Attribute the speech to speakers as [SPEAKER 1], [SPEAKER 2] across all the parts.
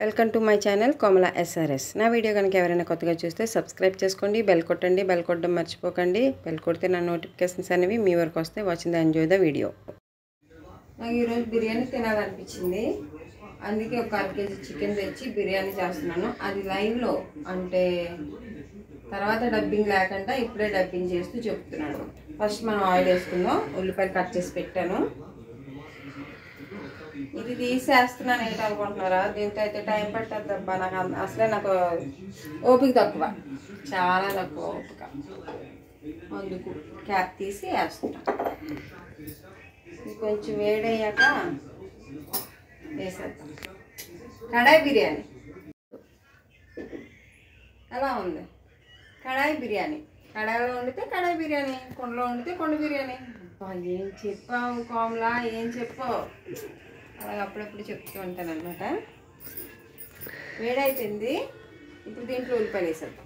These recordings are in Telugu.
[SPEAKER 1] Welcome to my channel Komala SRS. నా వీడియో కనుక ఎవరైనా కొత్తగా చూస్తే సబ్స్క్రైబ్ చేసుకోండి, బెల్ కొట్టండి. బెల్ కొట్టడం మర్చిపోకండి. బెల్ కొడితే నా నోటిఫికేషన్స్ అనేవి మీ వరకు వస్తాయి. Watching the enjoy the video. నాకు ఈరోజు బిర్యానీ తినాలనిపించింది, అందుకే ఒక 1/2 kg చికెన్ తెచ్చి బిర్యానీ చేస్తున్నాను. అది లైవ్లో అంటే తర్వాత డబ్బింగ్ లేకుండా ఇప్పుడే డబ్బింగ్ చేస్తూ చెప్తున్నాను. ఫస్ట్ మనం ఆయిల్ వేసుకుందాం. ఉల్లిపాయలు కట్ చేసి పెట్టాను. ఇది తీసేస్తున్నాను ఏంటి అనుకుంటున్నారా? దీంతో అయితే టైం పట్టద్దు అబ్బా. నాకు ఓపిక తక్కువ, చాలా తక్కువ ఓపిక. అందుకు క్యాప్ తీసి వేస్తున్నా. ఇది కొంచెం వేడయ్యాక వేసేద్దాం. కడాయి బిర్యానీ ఎలా ఉంది? కడాయి బిర్యానీ, కడాయిలో వండితే కడాయి బిర్యానీ, కుండలో వండితే కుండ బిర్యానీ. ఏం చెప్పావు కోమలా, ఏం చెప్పావు? అలాగే అప్పుడప్పుడు చెప్తూ ఉంటాను అనమాట. వేడైపోయింది. ఇప్పుడు దీంట్లో ఉల్లిపాయలు వేసేద్దాం.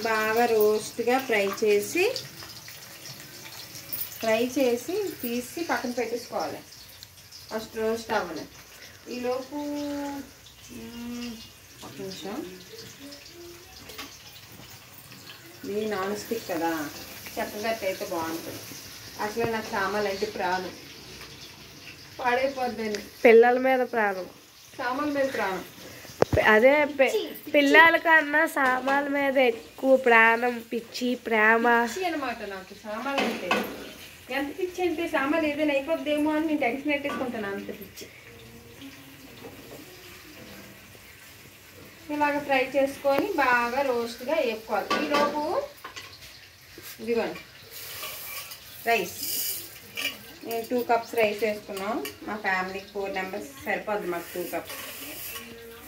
[SPEAKER 1] బాగా రోస్ట్గా ఫ్రై చేసి తీసి పక్కన పెట్టేసుకోవాలి. ఫస్ట్ రోస్ట్ అవ్వాలి. ఈలోపు ఒక నిమిషం, ఇది నాన్ స్టిక్ కదా, చక్కగా అయితే బాగుంటుంది. అసలు నాకు సామాన్లు అంటే ప్రాణం, పాడైపోద్దని.
[SPEAKER 2] పిల్లల మీద ప్రాణం,
[SPEAKER 1] సామాన్ల మీద ప్రాణం.
[SPEAKER 2] అదే పిల్లల కన్నా సామాన్ల మీద ఎక్కువ ప్రాణం, పిచ్చి, ప్రేమ
[SPEAKER 1] అనమాట. నాకు సామాన్లు అంటే ఎంత పిచ్చి అంటే, సామాన్లు ఏదైనా అయిపోద్దేమో అని నేను టెన్షన్ పెట్టేసుకుంటాను, అంత పిచ్చి. ఇలాగ ఫ్రై చేసుకొని బాగా రోస్ట్గా వేపుకోవాలి. ఈలోపు ఇదిగోండి రైస్. నేను 2 cups రైస్ వేసుకున్నాం. మా ఫ్యామిలీకి 4 members సరిపోద్ది మాకు 2 cups.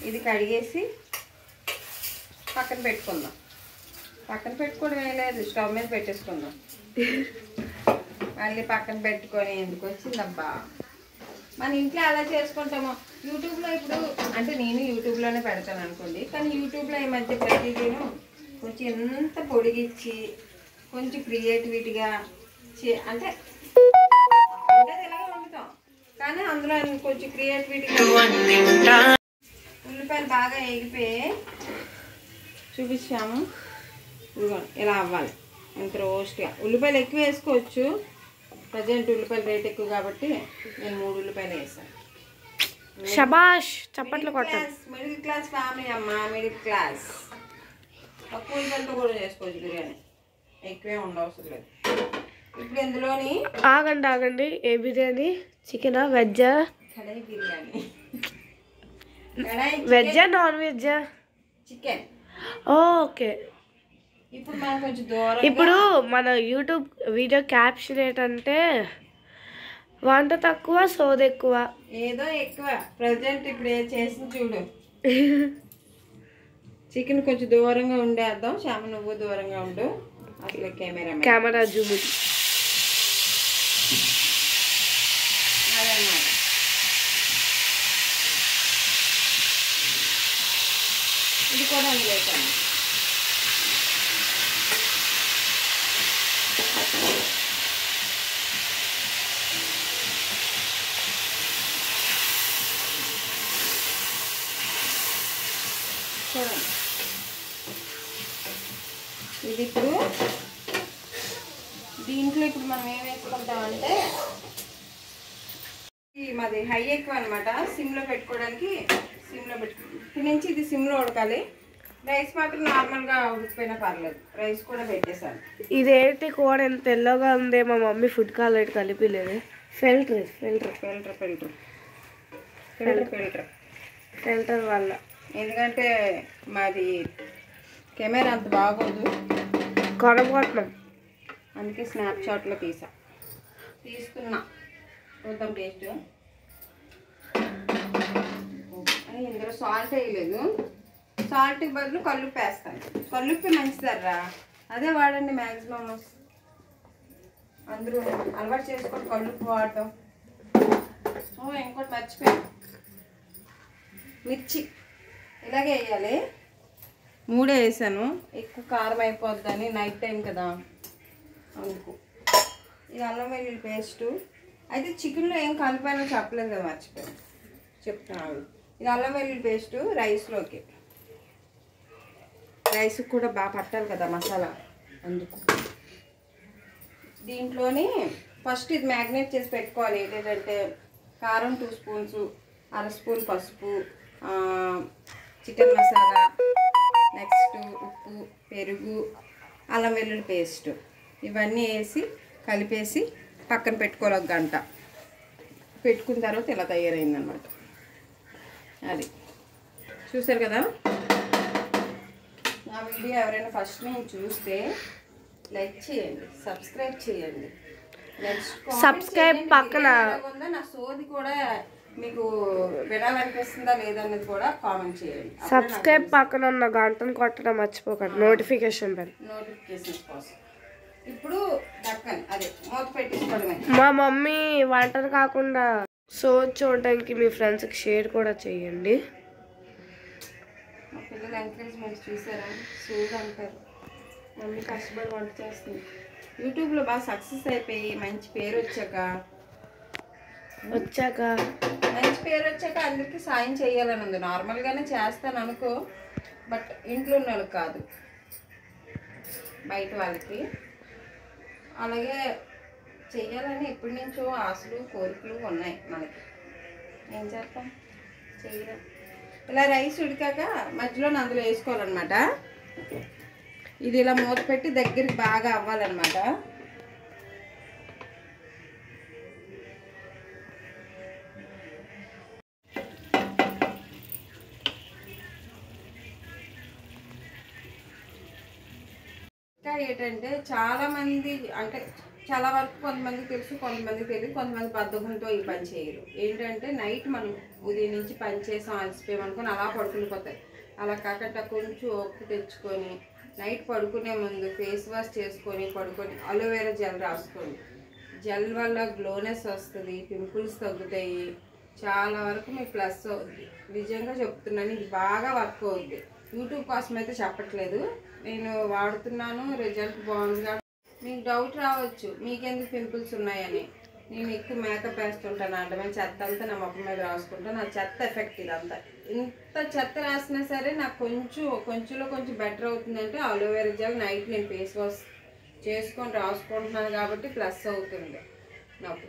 [SPEAKER 1] ఇది కడిగేసి పక్కన పెట్టుకుందాం. పక్కన పెట్టుకోవడం ఏం లేదు, స్టవ్ మీద పెట్టేసుకుందాం. మళ్ళీ పక్కన పెట్టుకొని ఎందుకు వచ్చిందబ్బా. మన ఇంట్లో అలా చేసుకుంటాము. యూట్యూబ్లో ఇప్పుడు అంటే నేను యూట్యూబ్లోనే పెడతాను అనుకోండి, కానీ యూట్యూబ్లో ఈ మధ్య ప్రతిదీను కొంచెం ఎంత పొడిగిచ్చి కొంచెం క్రియేటివిటీగా అంటే ఇలాగే వండుతాం, కానీ అందులో కొంచెం క్రియేటివిటీగా. ఉల్లిపాయలు బాగా వేగిపోయి చూపించాము. ఇదిగోండి ఇలా అవ్వాలి, ఎంత రోస్ట్గా. ఉల్లిపాయలు ఎక్కువ వేసుకోవచ్చు, ప్రజెంట్ ఉల్లిపాయలు రేట్ ఎక్కువ కాబట్టి నేను 3 ఉల్లిపాయలు వేసాను.
[SPEAKER 2] శబాష్, చప్పట్లు కొట్టాలి.
[SPEAKER 1] మిడిల్ క్లాస్ ఫ్యామిలీ అమ్మ, మిడిల్ క్లాస్. తక్కువ ఉల్లిపాయలతో కూడా చేసుకోవచ్చు బిర్యానీ, ఎక్కువే ఉండవసరం లేదు. ఇప్పుడు ఇందులోని
[SPEAKER 2] ఆగండి, ఏ బిర్యానీ? చికెనా, వెజ్జా?
[SPEAKER 1] కడాయి బిర్యానీ.
[SPEAKER 2] వెజ్జా, నాన్ వెజ్జా?
[SPEAKER 1] చికెన్.
[SPEAKER 2] ఓకే.
[SPEAKER 1] ఇప్పుడు మనం కొంచెం దూరం.
[SPEAKER 2] ఇప్పుడు మన యూట్యూబ్ వీడియో క్యాప్షన్ ఏంటంటే వంట తక్కువ సోద ఎక్కువ.
[SPEAKER 1] ఏదో ఎక్కువ ప్రజెంట్ ఇప్పుడు చేసింది చూడు. చికెన్ కొంచెం దూరంగా ఉండేద్దాం. శ్యామ నువ్వు దూరంగా ఉండు. అసలు కెమెరా
[SPEAKER 2] జూమ్
[SPEAKER 1] అదన్నమాట. ఇది కూడా వేసాను. చూడండి, ఇది ఇప్పుడు దీంట్లో ఇప్పుడు మనం ఏం వేసుకుంటామంటే, మాది హై ఎక్కువ అనమాట. సిమ్లో పెట్టుకోవడానికి ఇప్పటి నుంచి ఇది సిమ్లో ఉడకాలి. రైస్ మాత్రం నార్మల్గా ఉడికిపోయినా పర్లేదు. రైస్ కూడా పెట్టేశాను.
[SPEAKER 2] ఇదేంటి కూర ఎంత తెల్లగా ఉంది? మా మమ్మీ ఫుడ్ కలర్ కలిపిలేదు. ఫిల్టర్ వల్ల.
[SPEAKER 1] ఎందుకంటే మాది కెమెరా అంత బాగోదు,
[SPEAKER 2] కొనబోతున్నాం,
[SPEAKER 1] అందుకే స్నాప్చాట్లో తీసుకున్నా. చూద్దాం టేస్ట్. ఇందులో సాల్ట్ వేయలేదు, సాల్ట్కి బదులు కల్లుప్పు వేస్తాను. కల్లుప్పి మంచిదర్రా, అదే వాడండి మ్యాక్సిమం. అందరూ అలవాటు చేసుకొని కల్లుప్పు వాడతాం. ఇంకోటి మర్చిపోయాను, మిర్చి ఇలాగే వేయాలి. 3 వేసాను, ఎక్కువ కారం అయిపోద్దని. నైట్ టైం కదా అందుకు. ఇది అల్లం వెల్లుల్లి పేస్టు, అయితే చికెన్లో ఏం కలిపానో చెప్పలేదు కదా, మర్చిపోయాను, చెప్తున్నాను. ఇది అల్లం వెల్లుల్లి పేస్టు రైస్లోకి, రైస్కి కూడా బాగా పట్టాలి కదా మసాలా, అందుకు దీంట్లోని ఫస్ట్ ఇది మ్యాగ్నేట్ చేసి పెట్టుకోవాలి. ఏంటంటే కారం 2 స్పూన్స్, 1/2 స్పూన్ పసుపు, చికెన్ మసాలా, నెక్స్ట్ ఉప్పు, పెరుగు, అల్లం వెల్లుల్లి పేస్ట్ ఇవన్నీ వేసి కలిపేసి పక్కన పెట్టుకోవాలి. 1 గంట పెట్టుకున్న తర్వాత ఇలా తయారైందనమాట. అది చూసారు కదా. నా వీడియో ఎవరైనా ఫస్ట్ నుంచి చూస్తే లైక్ చేయండి, సబ్స్క్రైబ్ చేయండి.
[SPEAKER 2] సబ్స్క్రైబ్ పక్కన
[SPEAKER 1] ఉందా నా సోది కూడా మీకు వినాలనిపిస్తుందా లేదన్నది కూడా కామెంట్ చేయండి.
[SPEAKER 2] సబ్స్క్రైబ్ పక్కన ఉన్న గంటను కొట్టడం మర్చిపోకండి, నోటిఫికేషన్ బెల్.
[SPEAKER 1] నోటిఫికేషన్స్ కోసం ఇప్పుడు దక్కన్ అదే మూత పెట్టించుకోవడమే.
[SPEAKER 2] మా మమ్మీ వంటలు కాకుండా సోది చూడడానికి మీ ఫ్రెండ్స్కి షేర్ కూడా చేయండి.
[SPEAKER 1] మా పిల్లలు ఎంకరేజ్మెంట్ చూసారా, సోది అంటారు. మమ్మీ కష్టపడి వంట చేస్తుంది. యూట్యూబ్లో బాగా సక్సెస్ అయిపోయి మంచి పేరు వచ్చాక మంచి పేరు వచ్చాక అందరికీ సాయం చేయాలని ఉంది. నార్మల్గానే చేస్తాను అనుకో, బట్ ఇంట్లో ఉన్న వాళ్ళకి కాదు, బయట వాళ్ళకి. అలాగే చెయ్యాలని ఎప్పటి నుంచో ఆశలు కోరికలు ఉన్నాయి మనకి. ఏం చేస్తాం, చెయ్యలేం. ఇలా రైస్ ఉడికాక మధ్యలో అందులో వేసుకోవాలన్నమాట. ఇది ఇలా మూత పెట్టి దగ్గరికి బాగా అవ్వాలన్నమాట. ఇంకా ఏంటంటే చాలామంది, అంటే చాలా వరకు కొంతమందికి తెలుసు, కొంతమందికి తెలియదు. కొంతమంది బద్ధకంతో ఈ పని చేయరు. ఏంటంటే నైట్ మనం ఉదయం నుంచి పని చేసాం అలసిపోయామనుకొని అలా పడుకునిపోతాయి. అలా కాకుండా కొంచెం ఓపిక తెచ్చుకొని నైట్ పడుకునే ముందు ఫేస్ వాష్ చేసుకొని పడుకొని అలోవెరా జెల్ రాసుకోండి. జెల్ వల్ల గ్లోనెస్ వస్తుంది, పింపుల్స్ తగ్గుతాయి, చాలా వరకు మీకు ప్లస్ అవుద్ది. నిజంగా చెప్తున్నాను, ఇది బాగా వర్క్ అవుద్ది. యూట్యూబ్ కోసం అయితే చెప్పట్లేదు, నేను వాడుతున్నాను, రిజల్ట్ బాగుంది. కాబట్టి మీకు డౌట్ రావచ్చు మీకెందుకు పింపుల్స్ ఉన్నాయని. నేను ఎక్కువ మేకప్ వేస్తుంటాను, అంటే చెత్త అంతా నా ముఖం మీద రాసుకుంటాను. నా చెత్త ఎఫెక్ట్ ఇదంతా. ఇంత చెత్త రాసినా సరే నాకు కొంచెంలో కొంచెం బెటర్ అవుతుందంటే అలోవెరా జెల్ నైట్ నేను ఫేస్ వాష్ చేసుకొని రాసుకుంటున్నాను కాబట్టి ప్లస్ అవుతుంది నాకు.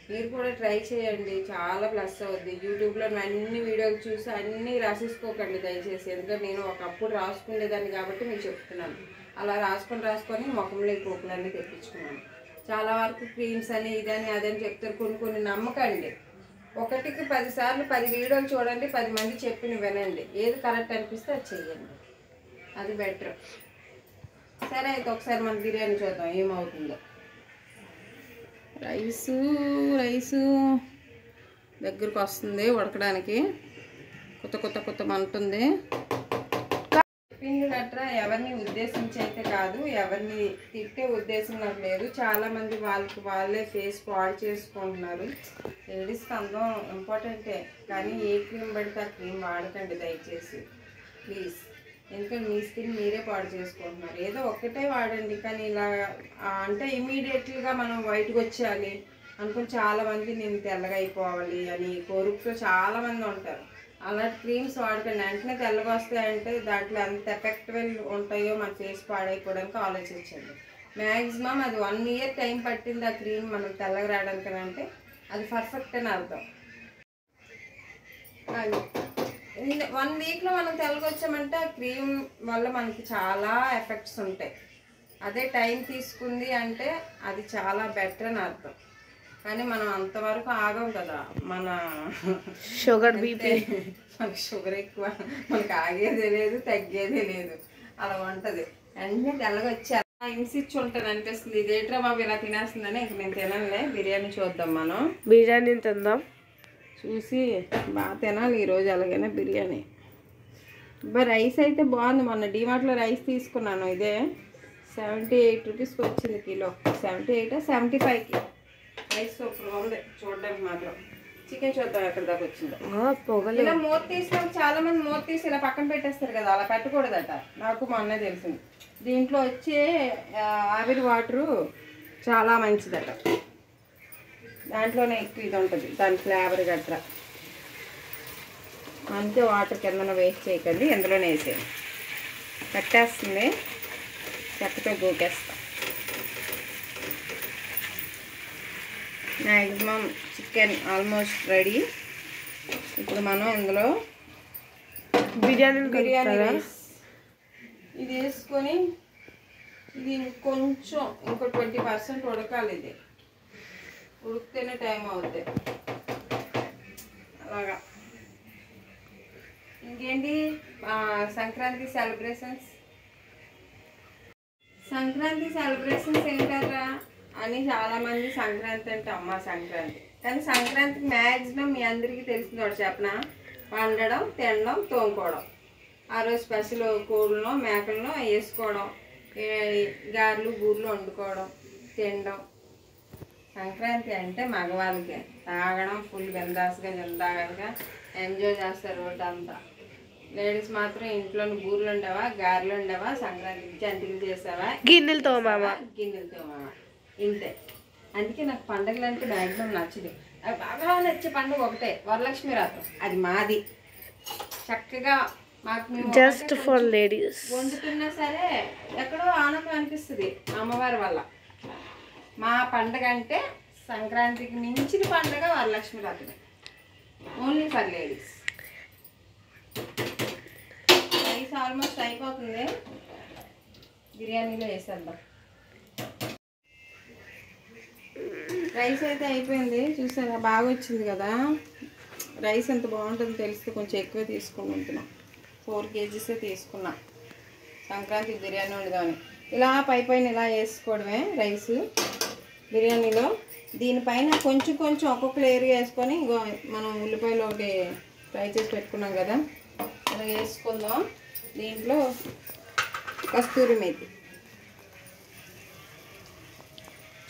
[SPEAKER 1] మీరు కూడా ట్రై చేయండి, చాలా ప్లస్ అవుద్ది. యూట్యూబ్లో అన్ని వీడియోలు చూసి అన్నీ రాసేసుకోకండి దయచేసి. ఎందుకంటే నేను ఒకప్పుడు రాసుకునేదాన్ని కాబట్టి మీకు చెప్తున్నాను. అలా రాసుకొని ముఖంలో ఈ పోకులన్నీ తెప్పించుకున్నాను. చాలా వరకు క్రీమ్స్ అని ఇదని అదని చెప్తారు, కొన్ని నమ్మకండి. ఒకటికి 10 సార్లు 10 వీడియోలు చూడండి, 10 మంది చెప్పిన వినండి, ఏది కరెక్ట్ అనిపిస్తే అది చెయ్యండి, అది బెటర్. సరే అయితే ఒకసారి మన బిర్యానీ చూద్దాం ఏమవుతుందో. రైసు దగ్గరకు వస్తుంది ఉడకడానికి, కొత్త మంటుంది. చెప్పింది గట్రా ఎవరిని ఉద్దేశించి అయితే కాదు, ఎవరిని తిట్టే ఉద్దేశం నాకు లేదు. చాలామంది వాళ్ళే ఫేస్ పాడు చేసుకుంటున్నారు. లేడీస్కి అందం ఇంపార్టెంటే, కానీ ఏ క్రీమ్ పడితే ఆ క్రీమ్ వాడకండి దయచేసి ప్లీజ్. ఎందుకంటే మీ స్కిన్ మీరే పాడు చేసుకుంటున్నారు. ఏదో ఒక్కటే వాడండి, కానీ ఇలా అంటే ఇమీడియట్గా మనం వైట్కి వచ్చేయాలి అనుకుని చాలామంది నేను తెల్లగా అయిపోవాలి అని కోరికతో చాలామంది ఉంటారు. అలాంటి క్రీమ్స్ వాడకండి. వెంటనే తెల్లగా వస్తాయంటే దాంట్లో ఎంత ఎఫెక్టివ్ ఉంటాయో మన ఫేస్ పాడైపోవడానికి ఆలోచించండి. మ్యాక్సిమం అది 1 ఇయర్ టైం పట్టింది ఆ క్రీమ్ మనం తెల్లగా రావడానికి అంటే అది పర్ఫెక్ట్ అని అర్థం. 1 వీక్లో మనం తెల్లగా వచ్చామంటే ఆ క్రీమ్ వల్ల మనకి చాలా ఎఫెక్ట్స్ ఉంటాయి. అదే టైం తీసుకుంది అంటే అది చాలా బెటర్ అని అర్థం. కానీ మనం అంతవరకు ఆగం కదా, మన
[SPEAKER 2] షుగర్ బీపీ,
[SPEAKER 1] మనకి షుగర్ ఎక్కువ, మనకి ఆగేదే లేదు తగ్గేదే లేదు, అలా ఉంటుంది. వెంటనే తెల్లగా వచ్చి అలా హింసించి ఉంటుంది అనిపిస్తుంది. ఇదేంట్రా బాబు ఇలా తినేస్తుందని ఇంక నేను తినలే. బిర్యానీ చూద్దాం, మనం
[SPEAKER 2] బిర్యానీ తిందాం.
[SPEAKER 1] చూసి బాగా తినాలి ఈరోజు ఎలాగైనా బిర్యానీ. రైస్ అయితే బాగుంది. మొన్న డీమార్ట్లో రైస్ తీసుకున్నాను, ఇదే 78 రూపీస్కి వచ్చింది కిలో. 78 75కి రైస్ సూపర్గా ఉంది చూడడానికి మాత్రం. చికెన్ చూద్దాం ఎక్కడ దాకా వచ్చిందో. ఇలా మూత తీసినాక చాలా మంది మూత తీసి ఇలా పక్కన పెట్టేస్తారు కదా, అలా పెట్టకూడదట. నాకు మొన్నే తెలిసింది. దీంట్లో వచ్చే ఆవిరి వాటరు చాలా మంచిదట. దాంట్లోనే ఎక్కువ ఇది ఉంటుంది, దాని ఫ్లేవర్ గట్రా. అంతే, వాటర్ కిందన వేస్ట్ చేయకండి, ఇందులోనే వేసేయండి. కట్టేస్తుంది, చెక్కతో గోకేస్తాం. Maximum chicken almost ready. ఇప్పుడు మనం ఇందులో
[SPEAKER 2] బిర్యానీ
[SPEAKER 1] రైస్ ఇది వేసుకొని, ఇది కొంచెం ఇంకో 20% ఉడకాలి. ఇది ఉడికితేనే టైం అవుతుంది. అలాగా. ఇంకేంటి సంక్రాంతి సెలబ్రేషన్స్ ఏంటారా అని చాలామంది సంక్రాంతి అంటే అమ్మ సంక్రాంతి, కానీ సంక్రాంతికి మ్యాక్సిమం మీ అందరికీ తెలిసింది ఒకటి చెప్పనా, వండడం, తినడం, తోముకోవడం. ఆ రోజు స్పెషల్ కోళ్ళను మేకలను వేసుకోవడం, గారెలు బూర్లు వండుకోవడం, తినడం. సంక్రాంతి అంటే మగవాళ్ళకి తాగడం, ఫుల్ బిందాస్గా జిందాగా ఎంజాయ్ చేస్తారు రోజంతా. లేడీస్ మాత్రం ఇంట్లోని బూర్లు ఉండవా, గారెలు ఉండవా, సంక్రాంతికి జంతికలు చేసావా,
[SPEAKER 2] గిన్నెలు తోమావా,
[SPEAKER 1] ఇంతే. అందుకే నాకు పండుగలు అంటే మ్యాక్సిమం నచ్చదు. నాకు బాగా నచ్చే పండుగ ఒకటే, వరలక్ష్మి వ్రతం. అది మాది. చక్కగా మాకు మేము
[SPEAKER 2] జస్ట్ ఫర్ లేడీస్
[SPEAKER 1] వండుతున్నా సరే ఎక్కడో ఆనందం అనిపిస్తుంది అమ్మవారి వల్ల. మా పండుగ అంటే సంక్రాంతికి మించిన పండుగ వరలక్ష్మి వ్రతమే, only for ladies. Rice almost అయిపోతుంది, బిర్యానీలో వేసేద్దాం. రైస్ అయితే అయిపోయింది, చూసారా బాగా వచ్చింది కదా. రైస్ ఎంత బాగుంటుందో తెలిస్తే కొంచెం ఎక్కువ తీసుకుని ఉంటున్నాం. 4 kgs తీసుకున్నా సంక్రాంతి బిర్యానీ వండుదామని. ఇలా పైన ఇలా వేసుకోవడమే రైస్ బిర్యానీలో. దీనిపైన కొంచెం కొంచెం ఒక్కొక్క లేయర్ వేసుకొని, మనం ఉల్లిపాయలు ఒకటి ఫ్రై చేసి పెట్టుకున్నాం కదా, అలా వేసుకుందాం. దీంట్లో కస్తూరి మేతి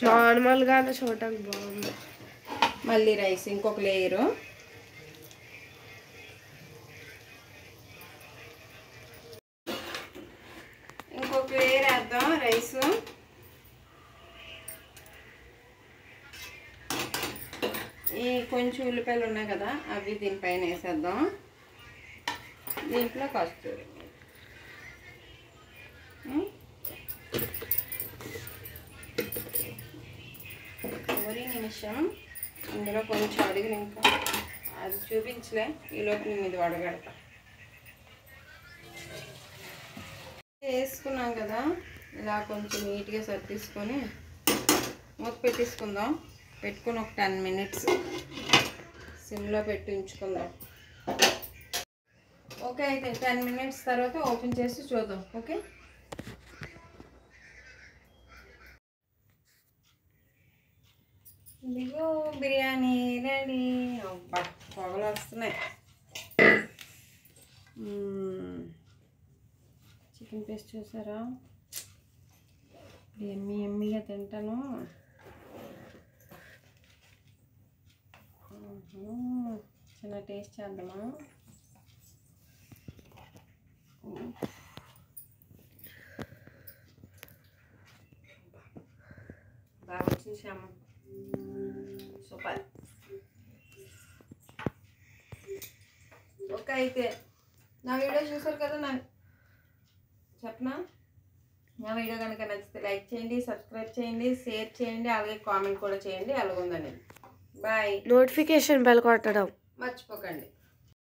[SPEAKER 2] నార్మల్గానే చూడటానికి బాగుంది.
[SPEAKER 1] మళ్ళీ రైస్ ఇంకొక లేయరు, ఇంకొక లేయర్ వేద్దాం రైస్. ఈ కొంచెం ఉల్లిపాయలు ఉన్నాయి కదా, అవి దీనిపైన వేసేద్దాం. దీంట్లో కస్తూరి ఒరి నిమిషం. ఇందులో కొంచెం అడిగిన ఇంకా అది చూపించలే, ఈలోపు నేను ఇది వడగడతా. వేసుకున్నాం కదా, ఇలా కొంచెం నీట్గా సర్దేసుకొని మూత పెట్టేసుకుందాం. పెట్టుకొని ఒక 10 minutes సిమ్లో పెట్టి ఉంచుకుందాం. ఓకే, అయితే 10 minutes తర్వాత ఓపెన్ చేసి చూద్దాం. ఓకే, ఇదిగో బిర్యానీ రెడీ. అబ్బా పొగలు వస్తున్నాయి. చికెన్ పీస్ చూసారా, ఎమ్మిగా తింటాను. చిన్న టేస్ట్ చేద్దామా. బాగా వచ్చింది శ్యామ, సూపర్. ఓకే, అయితే నా వీడియో చూసారు కదా, చెప్పనా, నా వీడియో కనుక నచ్చితే లైక్ చేయండి, సబ్స్క్రైబ్ చేయండి, షేర్ చేయండి, అలాగే కామెంట్ కూడా చేయండి. అలాగుందండి. బాయ్.
[SPEAKER 2] నోటిఫికేషన్ బెల్ కొట్టడం
[SPEAKER 1] మర్చిపోకండి.